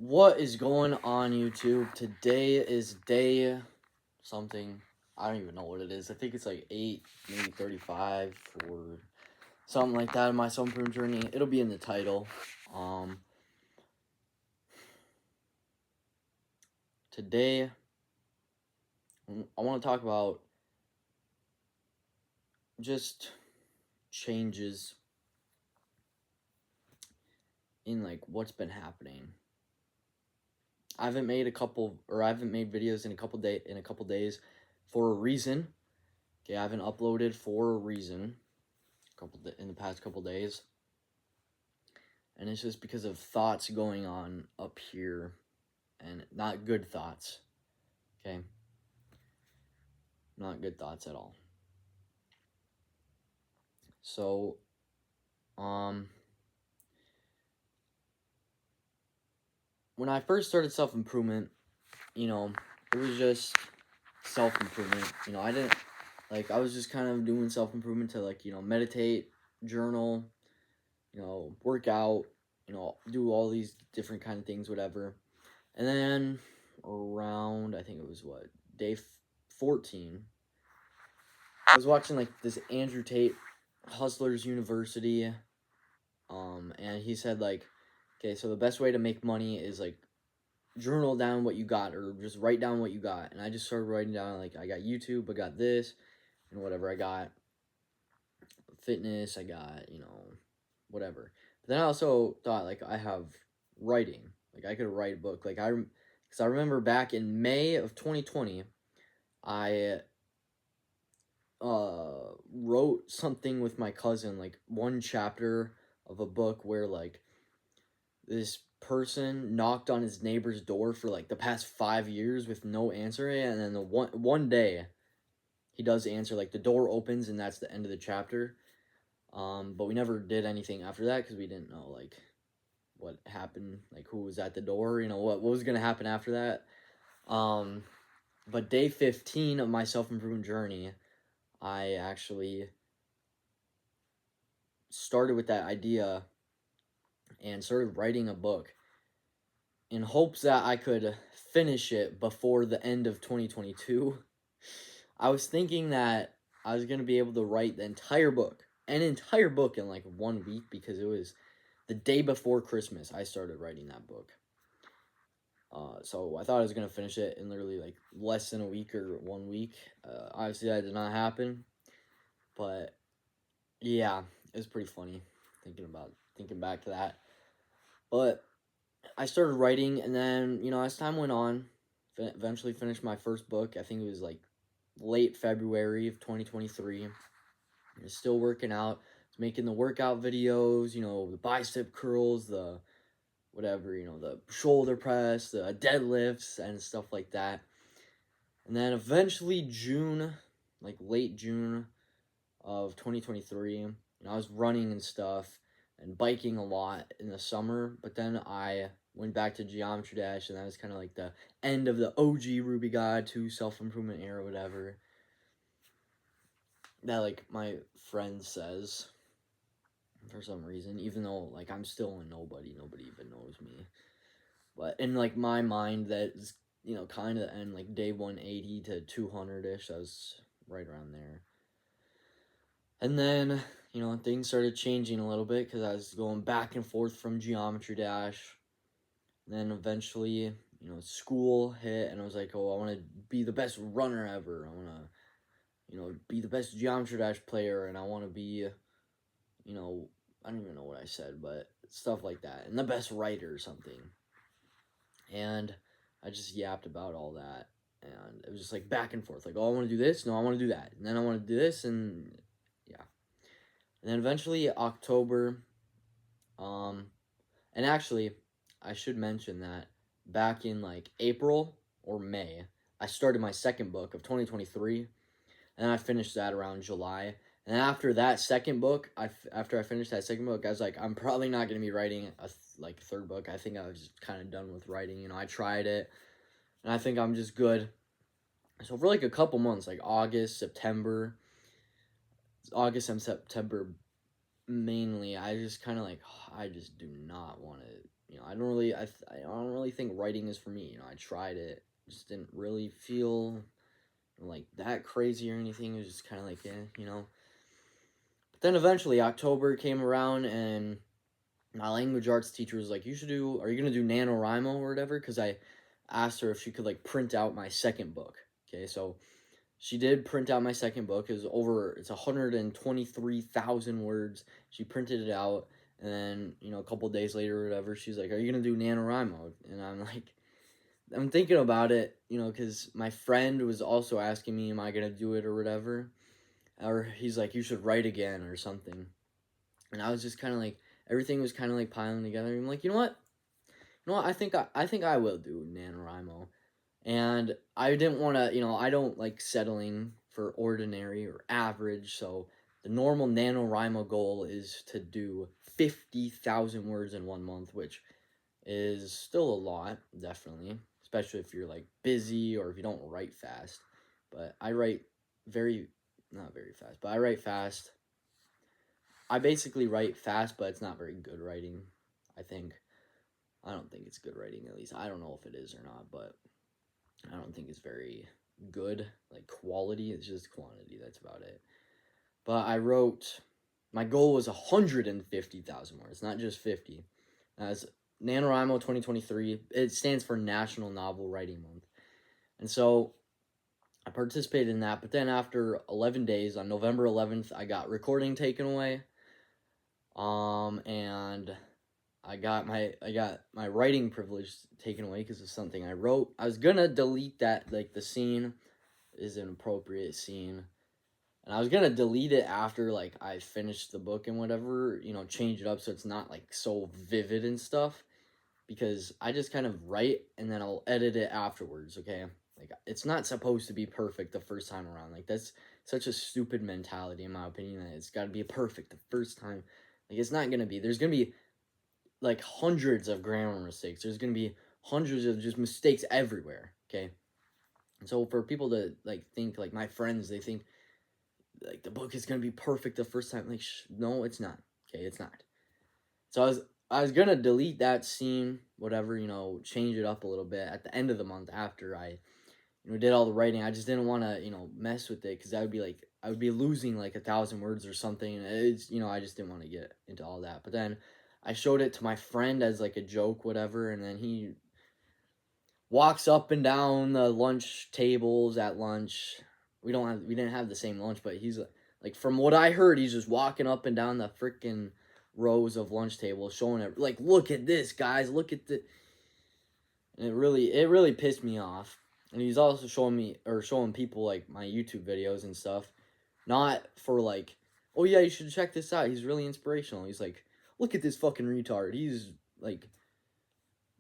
What is going on, YouTube? Today is day something. I don't even know what it is. I think it's like 8, maybe 35 or something like that in my self-improvement journey. It'll be in the title. Today, I want to talk about just changes in like what's been happening. I haven't made videos in a couple days for a reason. Okay, I haven't uploaded for a reason. In the past couple days, and it's just because of thoughts going on up here, and not good thoughts. Okay, not good thoughts at all. So, when I first started self-improvement, it was just self-improvement. I didn't I was just kind of doing self-improvement to meditate, journal, work out, do all these different kind of things, whatever. And then around, I think it was day 14, I was watching like this Andrew Tate Hustlers University, and he said okay, so the best way to make money is journal down what you got, or just write down what you got. And I just started writing down I got YouTube, I got this, and whatever, I got fitness, I got whatever. But then I also thought I have writing, I could write a book, because I remember back in May of 2020, I wrote something with my cousin, one chapter of a book where this person knocked on his neighbor's door for the past 5 years with no answer, and then the one day he does answer, the door opens, and that's the end of the chapter. But we never did anything after that because we didn't know what happened, who was at the door, what was gonna happen after that. But day 15 of my self-improvement journey, I actually started with that idea and started writing a book in hopes that I could finish it before the end of 2022. I was thinking that I was going to be able to write an entire book in 1 week, because it was the day before Christmas I started writing that book. So I thought I was going to finish it in literally less than a week or 1 week. Obviously that did not happen, but yeah, it was pretty funny thinking back to that. But I started writing, and then, as time went on, eventually finished my first book. I think it was late February of 2023. I was still working out, making the workout videos, the bicep curls, the whatever, the shoulder press, the deadlifts, and stuff like that. And then eventually June, late June of 2023, I was running and stuff and biking a lot in the summer, but then I went back to Geometry Dash, and that was kind of the end of the OG Ruby God 2 self-improvement era, whatever, that my friend says for some reason, even though I'm still a nobody even knows me. But in my mind, that is kind of end day 180 to 200ish. I was right around there. And then things started changing a little bit because I was going back and forth from Geometry Dash. And then eventually, school hit, and I was like, oh, I want to be the best runner ever. I want to, be the best Geometry Dash player, and I want to be, I don't even know what I said, but stuff like that, and the best writer or something. And I just yapped about all that, and it was just back and forth, oh, I want to do this, no, I want to do that, and then I want to do this, and yeah. And then eventually October, and actually, I should mention that back in April or May, I started my second book of 2023, and I finished that around July. And after that second book, after I finished that second book, I was like, I'm probably not going to be writing a third book. I think I was just kind of done with writing. I tried it, and I think I'm just good. So for a couple months, August and September mainly, I just kind of I just do not want to, I don't really think writing is for me. You know, I tried it, just didn't really feel like that crazy or anything. It was just kind of like, you know. But then eventually October came around, and my language arts teacher was like, are you going to do NaNoWriMo or whatever? Because I asked her if she could, like, print out my second book. Okay, so she did print out my second book. It's 123,000 words. She printed it out, and then, you know, a couple days later or whatever, she's like, are you going to do NaNoWriMo? And I'm like, I'm thinking about it, you know, because my friend was also asking me, am I going to do it or whatever? Or he's like, you should write again or something. And I was just kind of like, everything was kind of like piling together. I'm like, you know what? I think I will do NaNoWriMo. And I didn't want to, you know, I don't like settling for ordinary or average. So the normal NaNoWriMo goal is to do 50,000 words in 1 month, which is still a lot, definitely, especially if you're like busy or if you don't write fast. But I write not very fast, but I write fast. I basically write fast, but it's not very good writing, I think. I don't think it's good writing, at least. I don't know if it is or not, but I don't think it's very good. Like, quality, it's just quantity. That's about it. But my goal was 150,000 words, not just 50. As NaNoWriMo 2023, it stands for National Novel Writing Month. And so I participated in that, but then after 11 days, on November 11th, I got recording taken away. And I got my writing privilege taken away because of something I wrote. I was gonna delete that, like, the scene is an appropriate scene, and I was gonna delete it after, like, I finished the book and whatever, you know, change it up so it's not, like, so vivid and stuff, because I just kind of write and then I'll edit it afterwards, okay? Like, it's not supposed to be perfect the first time around. Like, that's such a stupid mentality, in my opinion, that it's got to be perfect the first time. Like, it's not gonna be. There's gonna be, like, hundreds of grammar mistakes. There's gonna be hundreds of just mistakes everywhere, okay? And so for people to, like, think, like, my friends, they think, like, the book is gonna be perfect the first time. Like, no, it's not. Okay, it's not. So I was gonna delete that scene, whatever, you know, change it up a little bit at the end of the month after I, you know, did all the writing. I just didn't want to, you know, mess with it, because I would be losing like 1,000 words or something. And it's, you know, I just didn't want to get into all that. But then I showed it to my friend as like a joke, whatever, and then he walks up and down the lunch tables at lunch. We didn't have the same lunch, but he's like, from what I heard, he's just walking up and down the freaking rows of lunch tables, showing it, like, look at this, guys, look at the. And it really pissed me off. And he's also showing people, like, my YouTube videos and stuff, not for, like, oh yeah, you should check this out, he's really inspirational. He's like, look at this fucking retard, he's like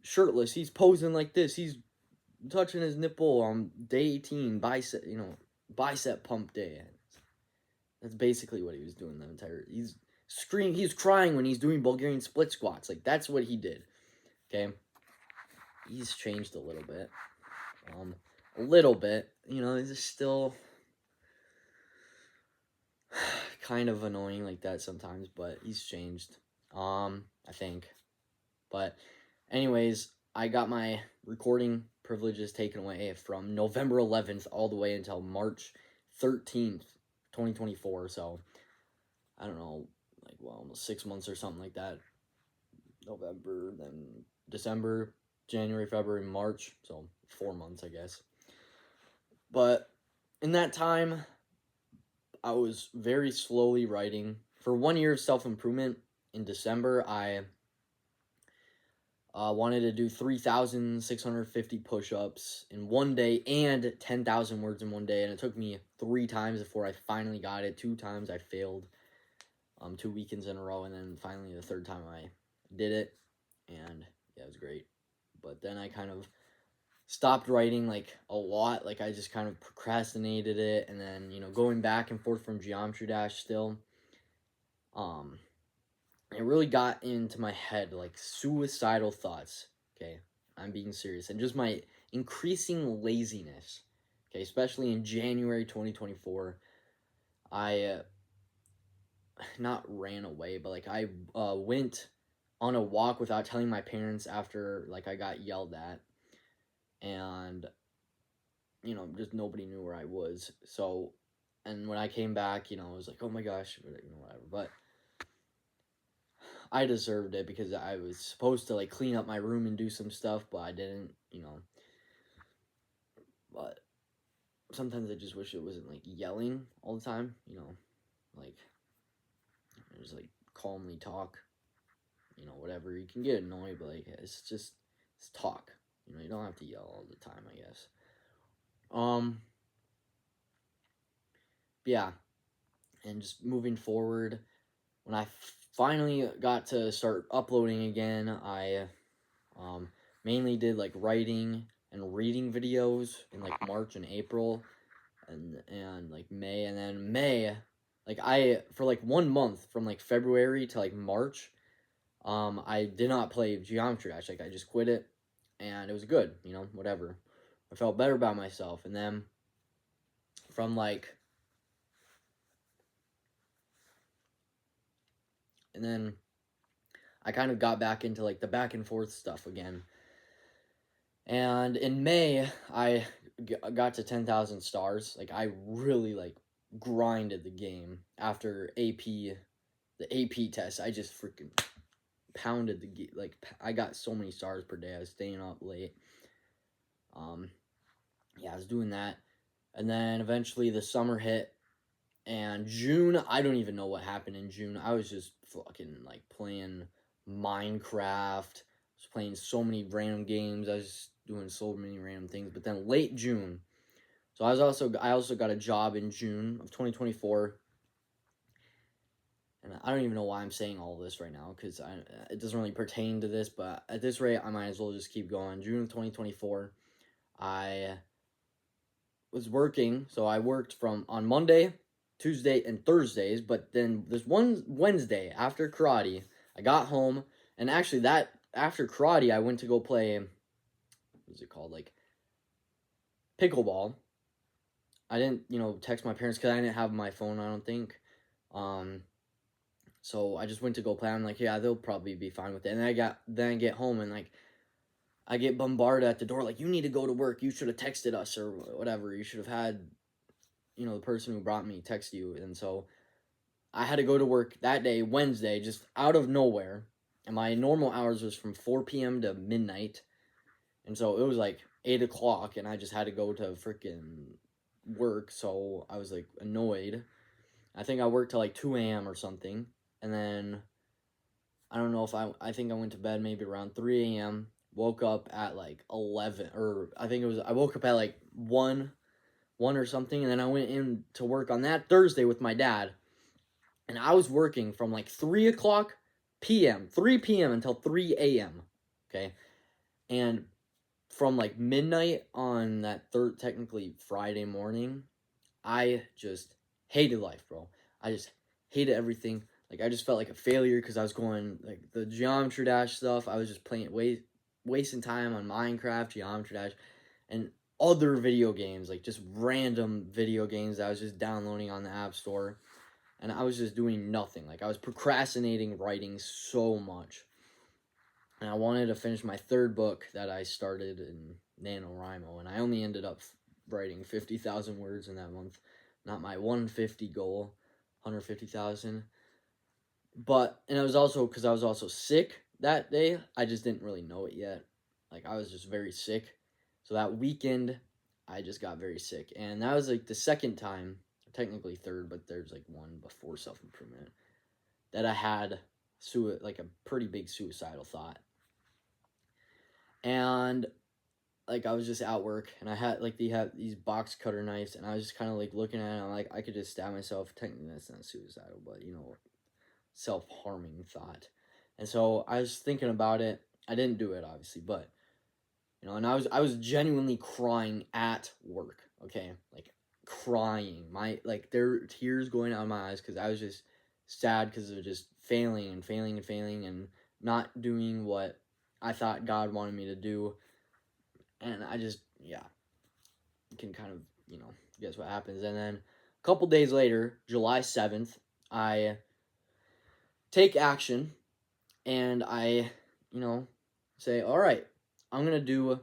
shirtless, he's posing like this, he's touching his nipple on day 18, bicep pump day. That's basically what he was doing the entire. He's crying when he's doing Bulgarian split squats. Like, that's what he did. Okay, he's changed a little bit. A little bit. You know, he's still kind of annoying like that sometimes, but he's changed. I think. But anyways, I got my recording privileges taken away from November 11th all the way until March 13th, 2024. So, I don't know, like, well, almost 6 months or something like that. November, then December, January, February, March. So 4 months, I guess. But in that time, I was very slowly writing. For 1 year of self-improvement, in December, I wanted to do 3,650 push-ups in 1 day and 10,000 words in 1 day, and it took me 3 times before I finally got it. 2 times I failed, 2 weekends in a row, and then finally the third time I did it, and yeah, it was great. But then I kind of stopped writing, like, a lot. Like, I just kind of procrastinated it, and then, you know, going back and forth from Geometry Dash still, it really got into my head, like, suicidal thoughts, okay? I'm being serious. And just my increasing laziness, okay? Especially in January 2024, I, not ran away, but, like, I went on a walk without telling my parents after like I got yelled at, and just nobody knew where I was. So, and when I came back, I was like, oh my gosh, whatever. But I deserved it because I was supposed to like clean up my room and do some stuff, but I didn't. But sometimes I just wish it wasn't like yelling all the time, like just like calmly talk, whatever. You can get annoyed, but like it's talk. You don't have to yell all the time, I guess. Yeah, and just moving forward, when I finally got to start uploading again, I mainly did like writing and reading videos in like March and April, and like May, and then May, like I for like 1 month from like February to like March, I did not play Geometry Dash. Like I just quit it, and it was good. Whatever. I felt better about myself, and then from like, and then I kind of got back into like the back and forth stuff again. And in May, I got to 10,000 stars. Like I really like grinded the game after the AP test. I just freaking pounded like I got so many stars per day. I was staying up late. Yeah, I was doing that, and then eventually the summer hit, and June. I don't even know what happened in June. I was just fucking like playing Minecraft. I was playing so many random games. I was doing so many random things. But then late June, so I also got a job in June of 2024. And I don't even know why I'm saying all this right now, because it doesn't really pertain to this, but at this rate, I might as well just keep going. June of 2024, I was working, so I worked on Monday, Tuesday, and Thursdays, but then this one Wednesday, after karate, I got home, and actually after karate, I went to go play, what is it called, like, pickleball. I didn't, text my parents, because I didn't have my phone, I don't think, so I just went to go play. I'm like, yeah, they'll probably be fine with it. And then I get home and like I get bombarded at the door like, you need to go to work. You should have texted us or whatever. You should have had, the person who brought me text you. And so I had to go to work that day, Wednesday, just out of nowhere. And my normal hours was from 4 p.m. to midnight. And so it was like 8 o'clock and I just had to go to freaking work. So I was like annoyed. I think I worked till like 2 a.m. or something. And then I don't know if I think I went to bed maybe around 3 a.m. Woke up at like 11, or I woke up at like 1 or something, and then I went in to work on that Thursday with my dad. And I was working from like 3 o'clock p.m., 3 p.m. until 3 a.m. Okay. And from like midnight on that technically Friday morning, I just hated life, bro. I just hated everything. Like I just felt like a failure because I was going like the Geometry Dash stuff. I was just playing wasting time on Minecraft, Geometry Dash, and other video games, like just random video games that I was just downloading on the App Store, and I was just doing nothing. Like I was procrastinating writing so much, and I wanted to finish my third book that I started in NaNoWriMo, and I only ended up writing 50,000 words in that month. Not my 150 goal, 150,000. And it was also because I was also sick that day. I just didn't really know it yet. Like I was just very sick. So that weekend, I just got very sick. And that was like the second time, technically third, but there's like one before self-improvement, that I had like a pretty big suicidal thought. And like I was just at work and I had like they have these box cutter knives and I was just kind of like looking at it and like I could just stab myself. Technically that's not suicidal, but self-harming thought. And so I was thinking about it. I didn't do it obviously, but and I was genuinely crying at work, okay? Like crying. There were tears going out of my eyes cuz I was just sad cuz of just failing and failing and failing and not doing what I thought God wanted me to do. And I just, yeah, you can kind of, guess what happens. And then a couple days later, July 7th, I take action and I, say, all right, I'm going to do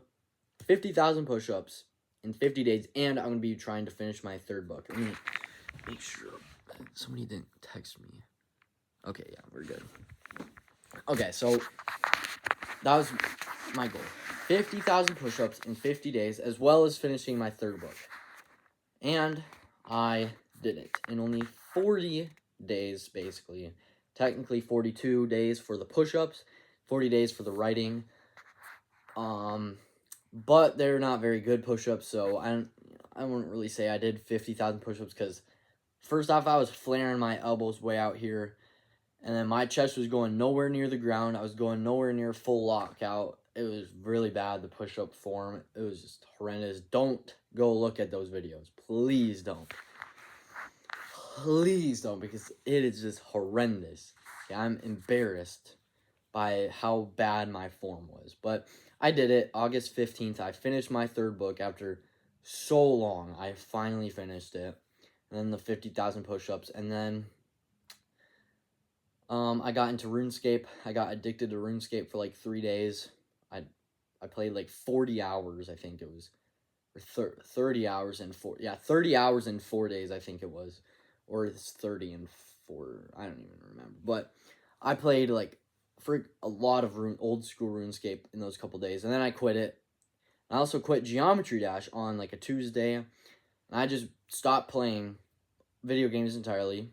50,000 push-ups in 50 days, and I'm going to be trying to finish my third book. Let me make sure somebody didn't text me. Okay, yeah, we're good. Okay, so that was my goal. 50,000 push-ups in 50 days, as well as finishing my third book. And I did it in only 40 days, basically. Technically 42 days for the push-ups, 40 days for the writing. But they're not very good push-ups, so I wouldn't really say I did 50,000 push-ups, because first off, I was flaring my elbows way out here, and then my chest was going nowhere near the ground. I was going nowhere near full lockout. It was really bad, the push-up form. It was just horrendous. Don't go look at those videos. Please don't. Please don't, because it is just horrendous. Okay, I'm embarrassed by how bad my form was. But I did it. August 15th, I finished my third book after so long. I finally finished it. And then the 50,000 push-ups. And then I got into RuneScape. I got addicted to RuneScape for like 3 days. I played like 40 hours, I think it was. Or 30 hours and 4... Yeah, 30 hours in 4 days, I think it was. Or it's 30 and 4... I don't even remember. But I played like for a lot of old school RuneScape in those couple days. And then I quit it. I also quit Geometry Dash on like a Tuesday. And I just stopped playing video games entirely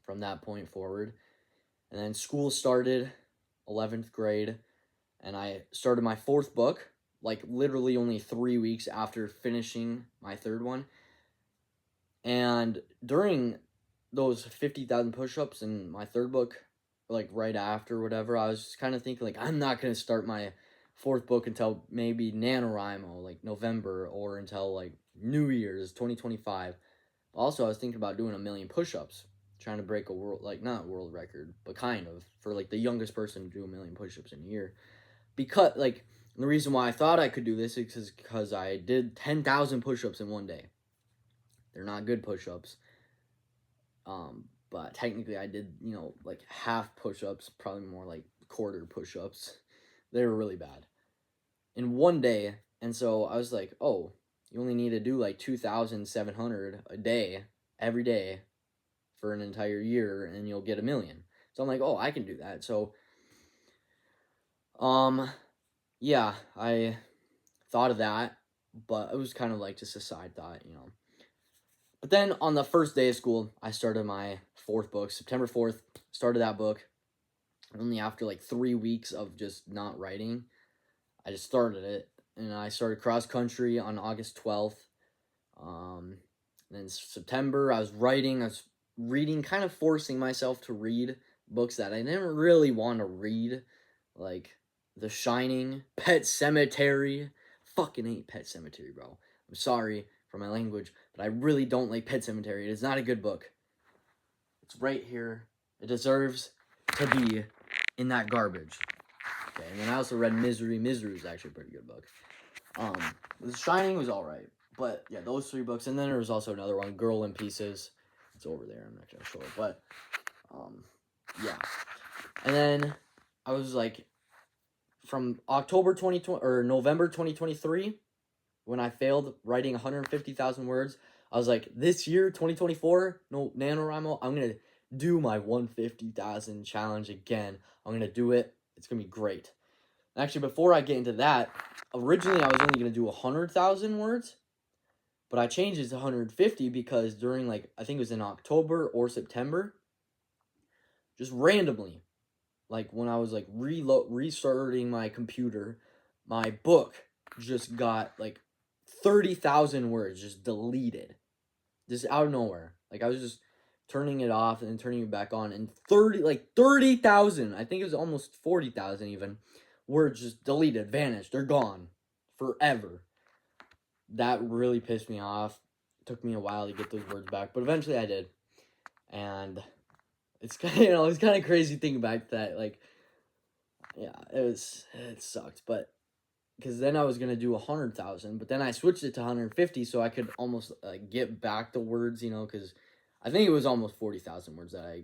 from that point forward. And then school started, 11th grade, and I started my fourth book, like literally only 3 weeks after finishing my third one. And during those 50,000 push-ups in my third book, like right after whatever, I was just kind of thinking, like, I'm not going to start my fourth book until maybe NaNoWriMo, like November, or until like New Year's 2025. Also, I was thinking about doing 1,000,000 push-ups, trying to break a world, like, not world record, but kind of, for like the youngest person to do 1,000,000 push-ups in a year. Because, like, the reason why I thought I could do this is because I did 10,000 push-ups in one day. They're not good push-ups. But technically I did, like half push-ups, probably more like quarter push-ups. They were really bad in one day. And so I was like, oh, you only need to do like 2,700 a day, every day, for an entire year, and you'll get 1,000,000. So I'm like, oh, I can do that. So, yeah, I thought of that, but it was kind of like just a side thought, But then on the first day of school, I started my fourth book, September 4th, started that book. Only after like 3 weeks of just not writing, I just started it. And I started cross country on August 12th. Then September, I was reading, kind of forcing myself to read books that I didn't really want to read, like The Shining, Pet Sematary. Fucking hate Pet Sematary, bro. I'm sorry for my language, but I really don't like Pet Sematary. It is not a good book. It's right here. It deserves to be in that garbage. Okay, and then I also read Misery. Misery is actually a pretty good book. The Shining was alright. But yeah, those 3 books. And then there was also another one, Girl in Pieces. It's over there. I'm not gonna show it. But yeah. And then I was like, from October 2020 or November 2023, when I failed writing 150,000 words, I was like, this year, 2024, no NaNoWriMo, I'm gonna do my 150,000 challenge again. I'm gonna do it. It's gonna be great. Actually, before I get into that, originally I was only gonna do 100,000 words, but I changed it to 150 because during, like, I think it was in October or September, just randomly, like when I was like restarting my computer, my book just got like 30,000 words just deleted, just out of nowhere. Like I was just turning it off and then turning it back on, and 30,000, I think it was almost 40,000 even, words just deleted, vanished, they're gone forever. That really pissed me off. It took me a while to get those words back, but eventually I did. And it's kind of, it's kind of crazy thinking back to that. Like, yeah, it sucked, but because then I was gonna do 100,000, but then I switched it to 150 so I could almost get back the words, because I think it was almost 40,000 words that I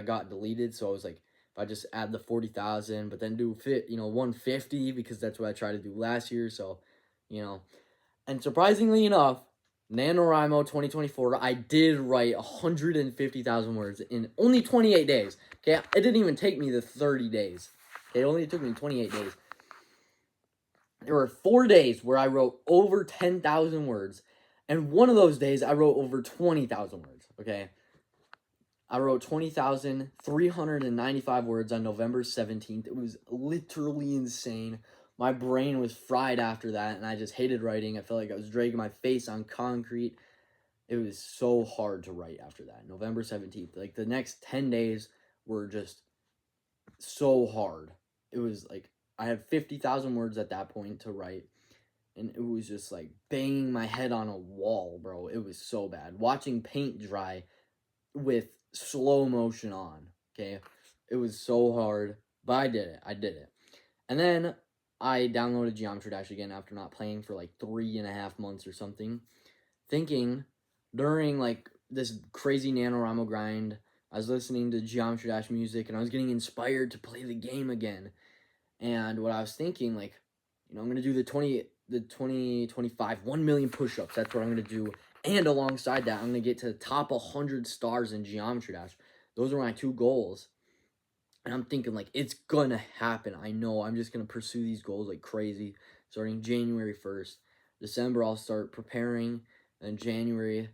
got deleted. So I was like I just add the 40,000, but then do 150 because that's what I tried to do last year. So, and surprisingly enough, NaNoWriMo 2024, I did write 150,000 words in only 28 days. Okay, it didn't even take me the 30 days. Okay, it only took me 28 days. There were 4 days where I wrote over 10,000 words, and one of those days I wrote over 20,000 words. Okay, I wrote 20,395 words on November 17th. It was literally insane. My brain was fried after that, and I just hated writing. I felt like I was dragging my face on concrete. It was so hard to write after that. November 17th. Like, the next 10 days were just so hard. It was like, I had 50,000 words at that point to write, and it was just like banging my head on a wall, bro. It was so bad. Watching paint dry with slow motion on, okay? It was so hard, but I did it. And then I downloaded Geometry Dash again after not playing for like 3.5 months or something, thinking during like this crazy NaNoWriMo grind, I was listening to Geometry Dash music and I was getting inspired to play the game again. And what I was thinking, like, I'm going to do the 2025 1 million push-ups. That's what I'm going to do. And alongside that, I'm going to get to the top 100 stars in Geometry Dash. Those are my 2 goals. And I'm thinking, like, it's going to happen. I know. I'm just going to pursue these goals like crazy. Starting January 1st. December, I'll start preparing. And January,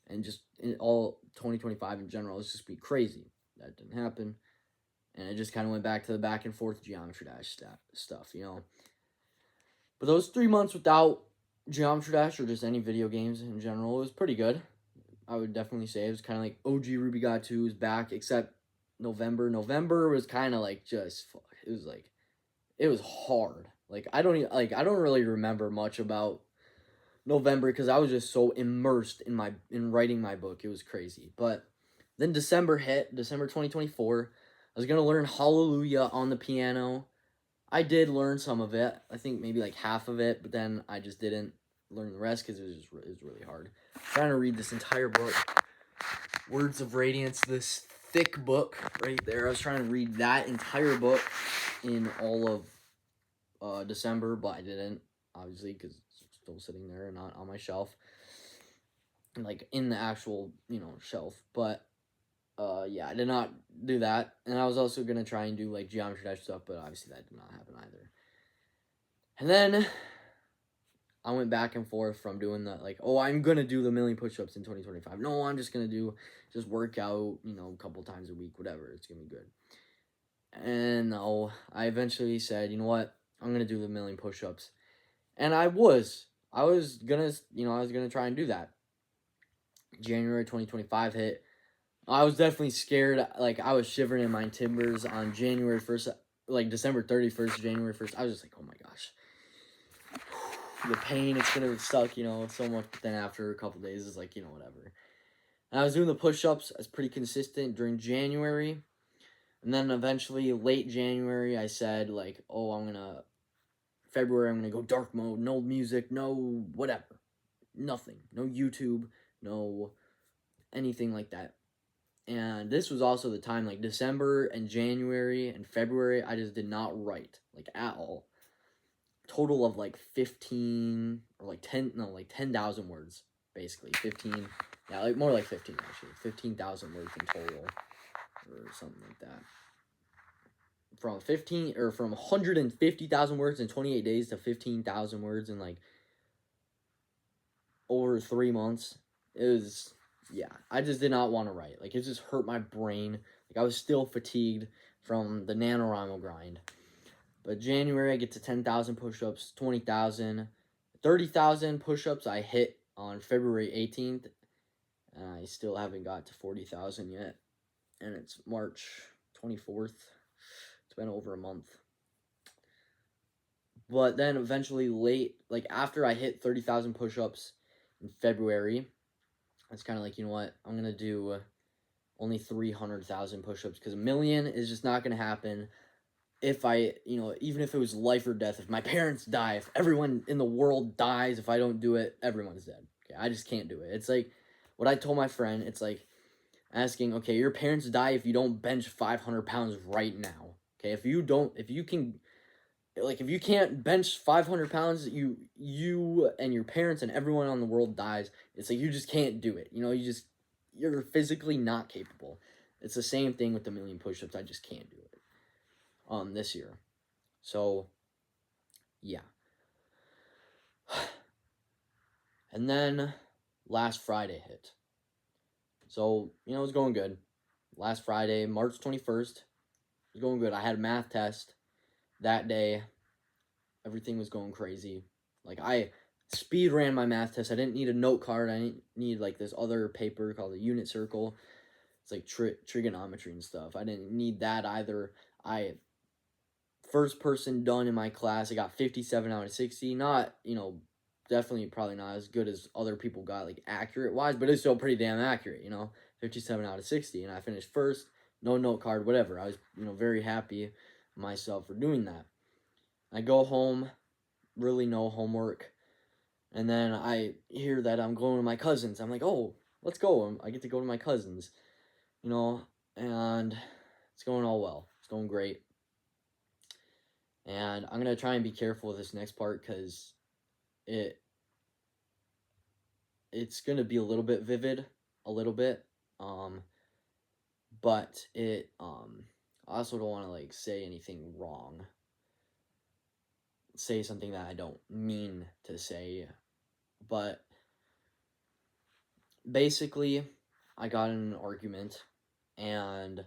and just in all 2025 in general, it's just be crazy. That didn't happen. And it just kind of went back to the back and forth Geometry Dash stuff, But those 3 months without Geometry Dash or just any video games in general, it was pretty good. I would definitely say it was kind of like OG Ruby God 2 is back, except November. November was kind of like it was hard. Like, I don't really remember much about November because I was just so immersed in writing my book. It was crazy. But then December hit, December 2024. I was going to learn Hallelujah on the piano. I did learn some of it. I think maybe like half of it, but then I just didn't learn the rest because it was really hard. I'm trying to read this entire book, Words of Radiance, this thick book right there. I was trying to read that entire book in all of December, but I didn't, obviously, because it's still sitting there and not on my shelf, like in the actual, shelf. But yeah, I did not do that. And I was also going to try and do like Geometry Dash stuff, but obviously that did not happen either. And then I went back and forth from doing that, like, oh, I'm going to do the 1 million push-ups in 2025. No, I'm just going to just work out, a couple times a week, whatever. It's going to be good. And no, I eventually said, you know what? I'm going to do the 1 million push-ups. And I was going to try and do that. January 2025 hit. I was definitely scared. Like, I was shivering in my timbers on January 1st, like December 31st, January 1st. I was just like, oh my gosh. The pain, it's going to suck, so much. But then after a couple days, it's like, whatever. And I was doing the push-ups. I was pretty consistent during January. And then eventually, late January, I said, like, oh, February, I'm going to go dark mode. No music, no whatever. Nothing. No YouTube, no anything like that. And this was also the time, like, December and January and February, I just did not write, like, at all. Total of, like, 15, or, like, 10,000 words, basically. 15, yeah, like, more like 15, actually. 15,000 words in total, or something like that. From 150,000 words in 28 days to 15,000 words in, like, over 3 months. It was... yeah, I just did not want to write. Like, it just hurt my brain. Like, I was still fatigued from the NaNoWriMo grind. But January, I get to 10,000 push-ups, 20,000, 30,000 push-ups I hit on February 18th. And I still haven't got to 40,000 yet. And it's March 24th. It's been over a month. But then eventually like, after I hit 30,000 push-ups in February... it's kind of like, you know what, I'm going to do only 300,000 push-ups because 1 million is just not going to happen if I, even if it was life or death, if my parents die, if everyone in the world dies, if I don't do it, everyone's dead. Okay, I just can't do it. It's like what I told my friend. It's like asking, okay, your parents die if you don't bench 500 pounds right now. Okay, if you can't bench 500 pounds, you and your parents and everyone on the world dies. It's like you just can't do it. You're physically not capable. It's the same thing with the million push-ups. I just can't do it this year. So yeah. And then last Friday hit. So, it was going good. Last Friday, March 21st, it was going good. I had a math test that day. Everything was going crazy. Like, I speed ran my math test. I didn't need a note card. I didn't need, like, this other paper called a unit circle. It's like trigonometry and stuff. I didn't need that either. First person done in my class. I got 57 out of 60. Not, definitely probably not as good as other people got, like, accurate-wise, but it's still pretty damn accurate, 57 out of 60, and I finished first, no note card, whatever. I was, very happy myself for doing that. I go home, really no homework, and then I hear that I'm going to my cousin's. I'm like, oh, let's go. I get to go to my cousin's, and it's going all well. It's going great. And I'm going to try and be careful with this next part because it's going to be a little bit vivid, but I also don't want to, like, say anything wrong, say something that I don't mean to say, but basically, I got in an argument, and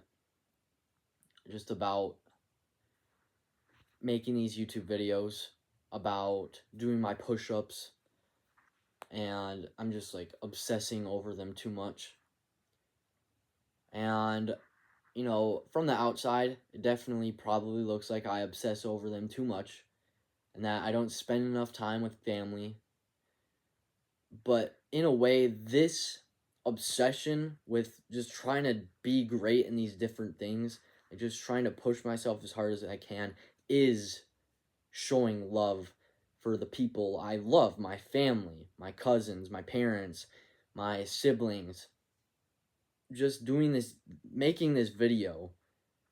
just about making these YouTube videos, about doing my push-ups, and I'm just, like, obsessing over them too much. And, from the outside, it definitely probably looks like I obsess over them too much, and that I don't spend enough time with family. But in a way, this obsession with just trying to be great in these different things, and just trying to push myself as hard as I can, is showing love for the people I love, my family, my cousins, my parents, my siblings. Just doing this, making this video,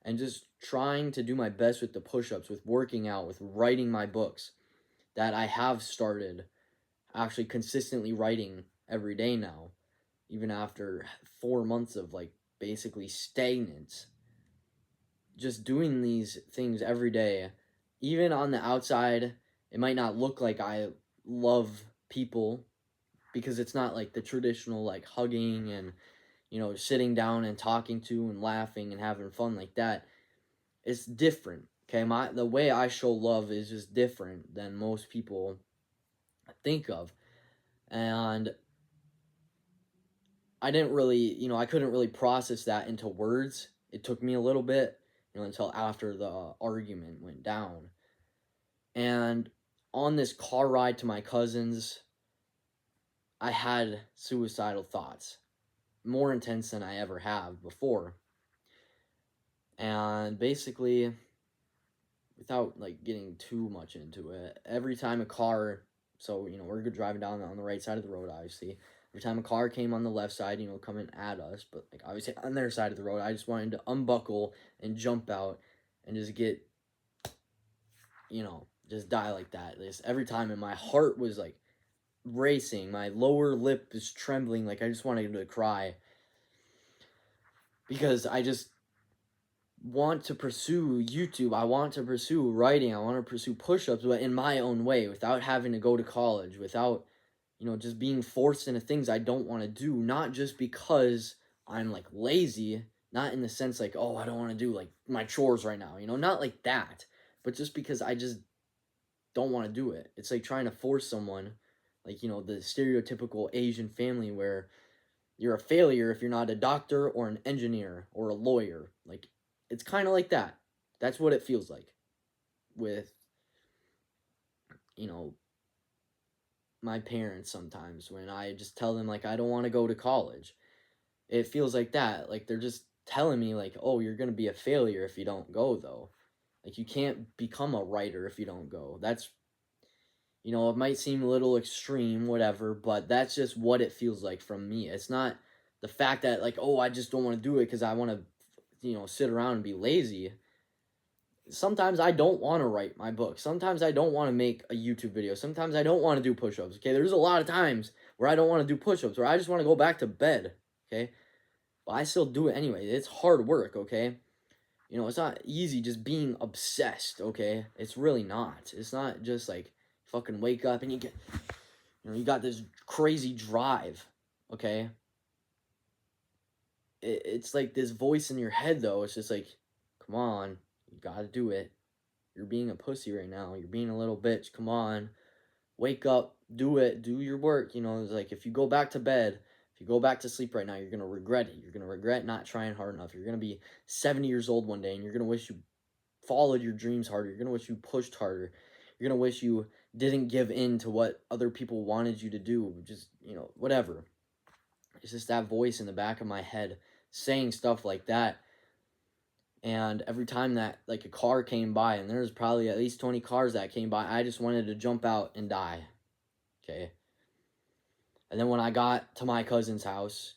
and just trying to do my best with the push-ups, with working out, with writing my books that I have started actually consistently writing every day now, even after 4 months of, like, basically stagnant. Just doing these things every day, even on the outside, it might not look like I love people, because it's not like the traditional, like, hugging and, sitting down and talking to and laughing and having fun like that. It's different, okay? The way I show love is just different than most people think of. And I didn't really, I couldn't really process that into words. It took me a little bit, until after the argument went down. And on this car ride to my cousin's, I had suicidal thoughts, more intense than I ever have before. And basically, without, like, getting too much into it, every time a car, so, we're driving down on the right side of the road, obviously. Every time a car came on the left side, coming at us, but, like, obviously on their side of the road, I just wanted to unbuckle and jump out and just get, just die like that. Every time, and my heart was, like, racing. My lower lip is trembling, like I just wanted to cry. Because I just want to pursue YouTube. I want to pursue writing. I want to pursue push-ups, but in my own way, without having to go to college, without, just being forced into things I don't want to do. Not just because I'm, like, lazy, not in the sense, like, oh, I don't want to do, like, my chores right now, not like that, but just because I just don't want to do it. It's like trying to force someone, like, the stereotypical Asian family where you're a failure if you're not a doctor or an engineer or a lawyer. Like, it's kind of like that. That's what it feels like with, my parents sometimes, when I just tell them, like, I don't want to go to college. It feels like that. Like, they're just telling me, like, oh, you're going to be a failure if you don't go, though. Like, you can't become a writer if you don't go. That's, it might seem a little extreme, whatever, but that's just what it feels like from me. It's not the fact that, like, oh, I just don't want to do it because I want to, sit around and be lazy. Sometimes I don't want to write my book. Sometimes I don't want to make a YouTube video. Sometimes I don't want to do push-ups. Okay, there's a lot of times where I don't want to do push-ups, where I just want to go back to bed. Okay, but I still do it anyway. It's hard work. Okay, it's not easy just being obsessed. Okay, it's really not. It's not just like fucking wake up and you got this crazy drive. Okay, it's like this voice in your head though. It's just like, come on, you gotta do it. You're being a pussy right now. You're being a little bitch. Come on, wake up, do it, do your work. It's like if you go back to bed, if you go back to sleep right now, you're gonna regret it. You're gonna regret not trying hard enough. You're gonna be 70 years old one day, and you're gonna wish you followed your dreams harder. You're gonna wish you pushed harder. You're gonna wish you didn't give in to what other people wanted you to do. Just whatever. It's just that voice in the back of my head saying stuff like that. And every time that like a car came by, and there was probably at least 20 cars that came by, I just wanted to jump out and die. Okay. And then when I got to my cousin's house,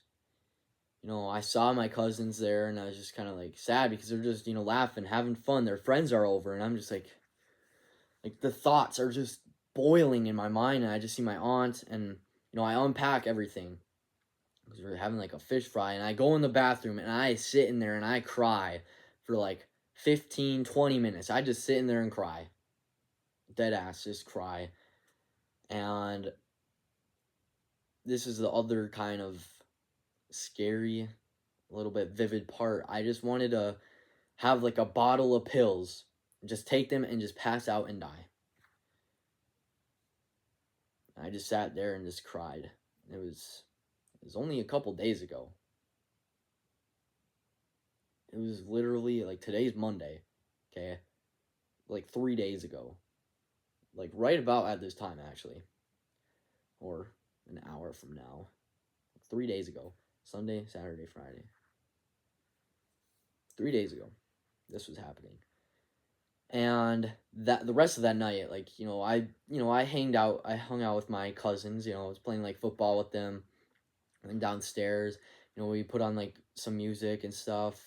I saw my cousins there, and I was just kind of like sad because they're just, laughing, having fun. Their friends are over, and I'm just like the thoughts are just boiling in my mind, and I just see my aunt, and, I unpack everything because we were having like a fish fry, and I go in the bathroom, and I sit in there, and I cry for like 15, 20 minutes. I just sit in there and cry. Dead ass, just cry. And this is the other kind of scary, a little bit vivid part. I just wanted to have like a bottle of pills, just take them and just pass out and die. I just sat there and just cried. It was only a couple days ago. It was literally like today's Monday, okay? Like 3 days ago. Like right about at this time, actually. Or an hour from now. 3 days ago. Sunday, Saturday, Friday. 3 days ago, this was happening. And that the rest of that night, like, I hung out with my cousins, I was playing like football with them, and downstairs, we put on like some music and stuff.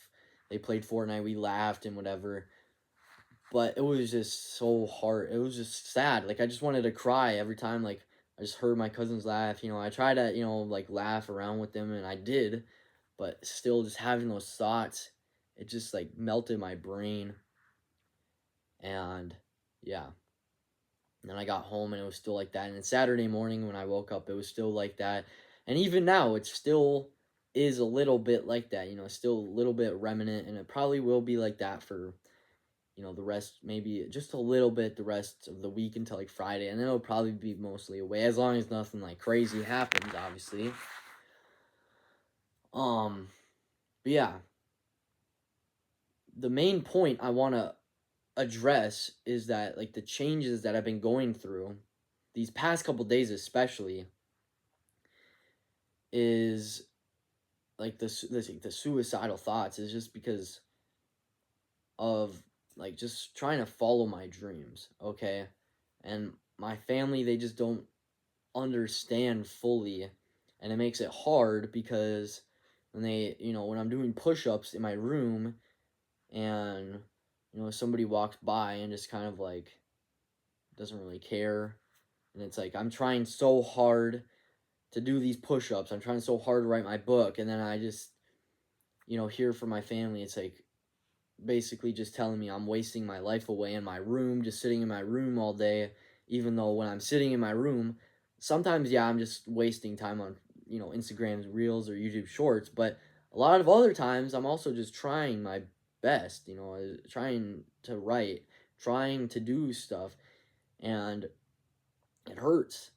They played Fortnite, we laughed and whatever. But it was just so hard. It was just sad. Like I just wanted to cry every time like I just heard my cousins laugh. I tried to, like laugh around with them, and I did, but still just having those thoughts, it just like melted my brain. And yeah. And then I got home, and it was still like that. And then Saturday morning when I woke up, it was still like that. And even now, it still is a little bit like that, still a little bit remnant, and it probably will be like that for, the rest, maybe just a little bit the rest of the week until like Friday, and then it'll probably be mostly away, as long as nothing like crazy happens, obviously. But yeah. The main point I want to address is that like the changes that I've been going through these past couple days especially is like the suicidal thoughts is just because of like just trying to follow my dreams, okay? And my family, they just don't understand fully, and it makes it hard because when they, when I'm doing push-ups in my room, and somebody walks by and just kind of like doesn't really care, and it's like I'm trying so hard to do these push-ups, I'm trying so hard to write my book, and then I just hear from my family, it's like basically just telling me I'm wasting my life away in my room, just sitting in my room all day, even though when I'm sitting in my room, sometimes, yeah, I'm just wasting time on, Instagram's Reels or YouTube Shorts, but a lot of other times I'm also just trying my best, trying to write, trying to do stuff, and it hurts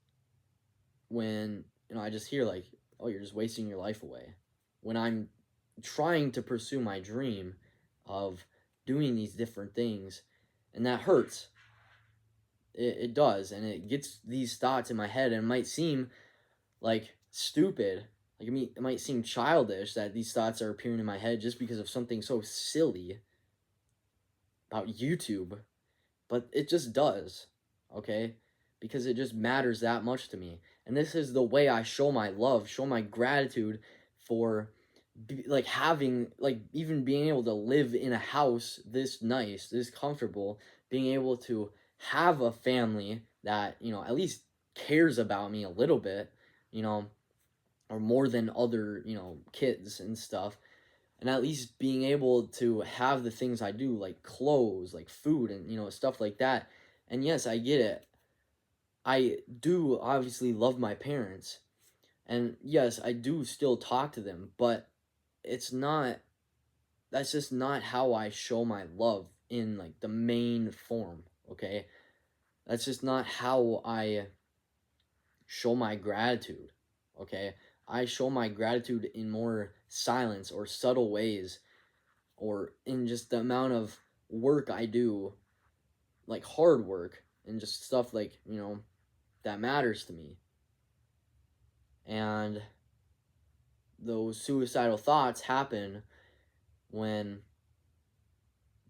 when, I just hear like, oh, you're just wasting your life away, when I'm trying to pursue my dream of doing these different things, and that hurts. It does, and it gets these thoughts in my head, and it might seem like stupid, like it might seem childish that these thoughts are appearing in my head just because of something so silly about YouTube, but it just does, okay? Because it just matters that much to me, and this is the way I show my love, show my gratitude for like having, like, even being able to live in a house this nice, this comfortable, being able to have a family that, you know, at least cares about me a little bit, you know, or more than other, you know, kids and stuff. And at least being able to have the things I do, like clothes, like food, and, you know, stuff like that. And yes, I get it. I do obviously love my parents. And yes, I do still talk to them, but it's not, that's just not how I show my love in like the main form, okay? That's just not how I show my gratitude, okay? I show my gratitude in more silence or subtle ways, or in just the amount of work I do, like hard work and just stuff like, you know, that matters to me. And those suicidal thoughts happen when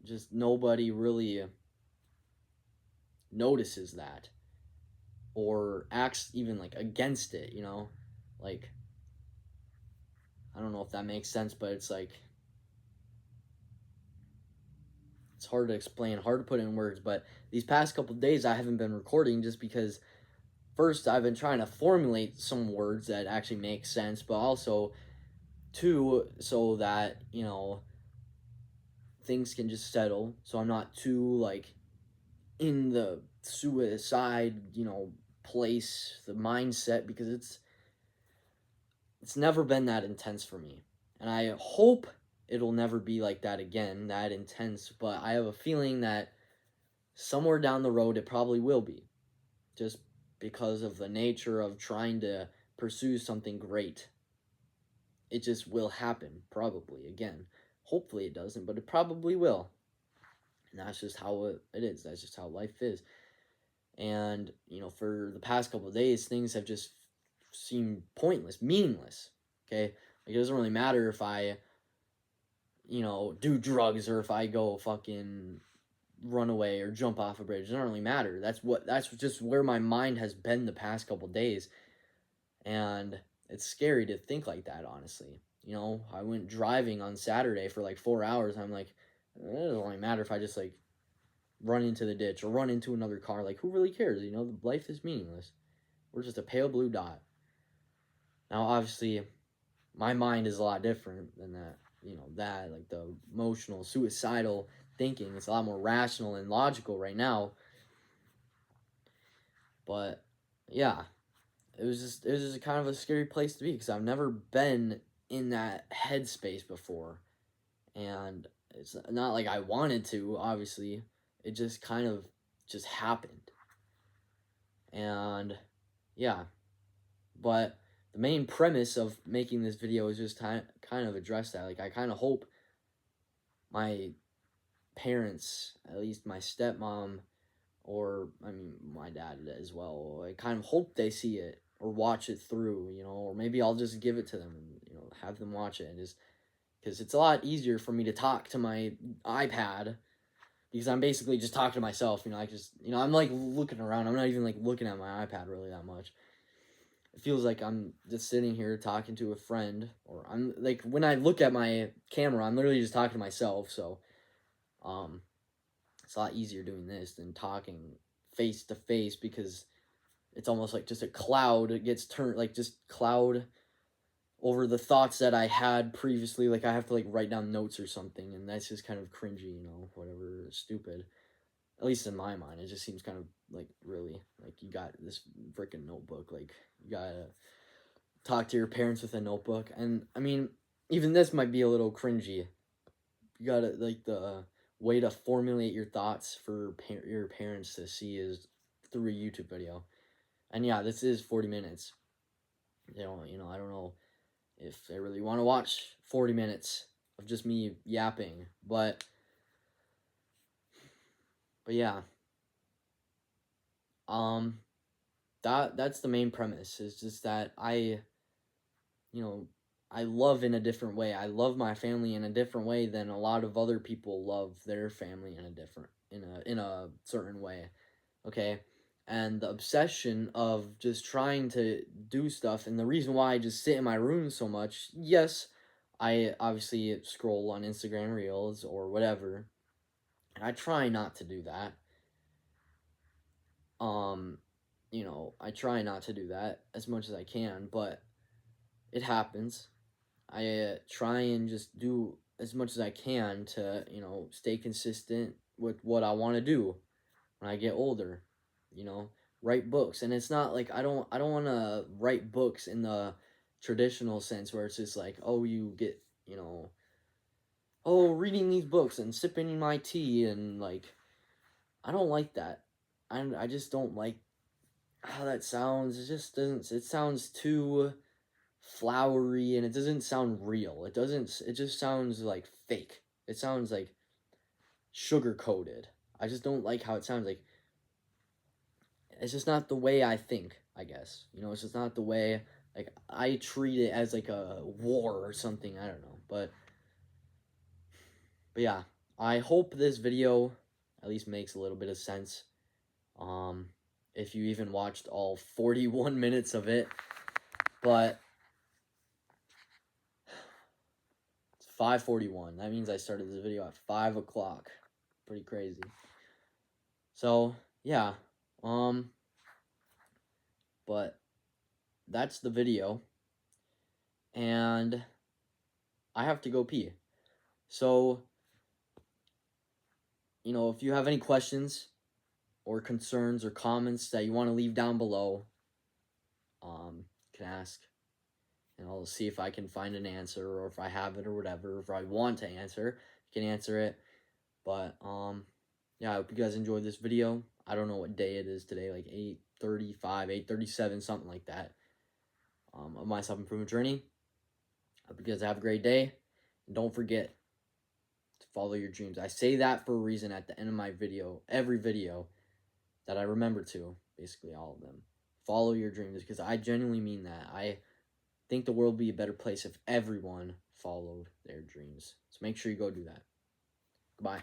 just nobody really notices that or acts even like against it, you know? Like, I don't know if that makes sense, but it's like, it's hard to explain, hard to put in words. But these past couple of days I haven't been recording just because first I've been trying to formulate some words that actually make sense, but also two, so that, you know, things can just settle, so I'm not too like in the suicide, you know, place, the mindset, because it's never been that intense for me. And I hope it'll never be like that again, that intense, but I have a feeling that somewhere down the road it probably will be. Just because of the nature of trying to pursue something great. It just will happen, probably, again. Hopefully it doesn't, but it probably will. And that's just how it is. That's just how life is. And, you know, for the past couple of days, things have just seemed pointless, meaningless. Okay? Like, it doesn't really matter if I, you know, do drugs or if I go fucking run away or jump off a bridge. It doesn't really matter. That's just where my mind has been the past couple of days. And it's scary to think like that, honestly. You know, I went driving on Saturday for like 4 hours. And I'm like, it doesn't really matter if I just like run into the ditch or run into another car. Like, who really cares? You know, life is meaningless. We're just a pale blue dot. Now, obviously, my mind is a lot different than that. You know, that, like the emotional, suicidal thinking, it's a lot more rational and logical right now. But, yeah, it was just a kind of a scary place to be because I've never been in that headspace before. And it's not like I wanted to, obviously. It just kind of just happened. And yeah, but the main premise of making this video is just kind of address that. Like, I kind of hope my parents, at least my stepmom, or I mean my dad as well, I kind of hope they see it or watch it through, you know, or maybe I'll just give it to them and, you know, have them watch it. And just because it's a lot easier for me to talk to my iPad, because I'm basically just talking to myself, you know. I just, you know, I'm like looking around, I'm not even like looking at my iPad really that much. It feels like I'm just sitting here talking to a friend, or I'm like, when I look at my camera, I'm literally just talking to myself. So it's a lot easier doing this than talking face to face, because it's almost like just a cloud. It gets turned, like just cloud over the thoughts that I had previously. Like, I have to like write down notes or something, and that's just kind of cringy, you know, whatever, stupid. At least in my mind, it just seems kind of like, really, like, you got this freaking notebook, like, you gotta talk to your parents with a notebook. And I mean, even this might be a little cringy. You gotta, like, the way to formulate your thoughts for your parents to see is through a YouTube video. And yeah, this is 40 minutes. You know, I don't know if they really want to watch 40 minutes of just me yapping, but yeah. That's the main premise. Is just that you know, I love in a different way. I love my family in a different way than a lot of other people love their family in a certain way. Okay? and the obsession of just trying to do stuff. And the reason why I just sit in my room so much, yes, I obviously scroll on Instagram Reels or whatever. And I try not to do that. I try not to do that as much as I can, but it happens. I try and just do as much as I can to, stay consistent with what I want to do when I get older. Write books, and it's not like I don't want to write books in the traditional sense where it's just like, oh, you get, oh, reading these books and sipping my tea, and like, I don't like that. I just don't like how that sounds. It just doesn't. It sounds too flowery, and it doesn't sound real. It doesn't. It just sounds like fake. It sounds like sugar coated. I just don't like how it sounds. Like, it's just not the way I think. I guess it's just not the way. Like, I treat it as like a war or something. I don't know, but yeah. I hope this video at least makes a little bit of sense. If you even watched all 41 minutes of it. But it's 5:41. That means I started this video at 5 o'clock. Pretty crazy. So, yeah. But that's the video. And I have to go pee. So, if you have any questions or concerns or comments that you want to leave down below, you can ask. And I'll see if I can find an answer, or if I have it or whatever. If I want to answer, I can answer it. But, yeah, I hope you guys enjoyed this video. I don't know what day it is today, like 8:35, 8:37, something like that, of my self-improvement journey. I hope you guys have a great day. And don't forget to follow your dreams. I say that for a reason at the end of my video, every video, that I remember to, basically all of them. Follow your dreams, because I genuinely mean that. I think the world would be a better place if everyone followed their dreams. So make sure you go do that. Goodbye.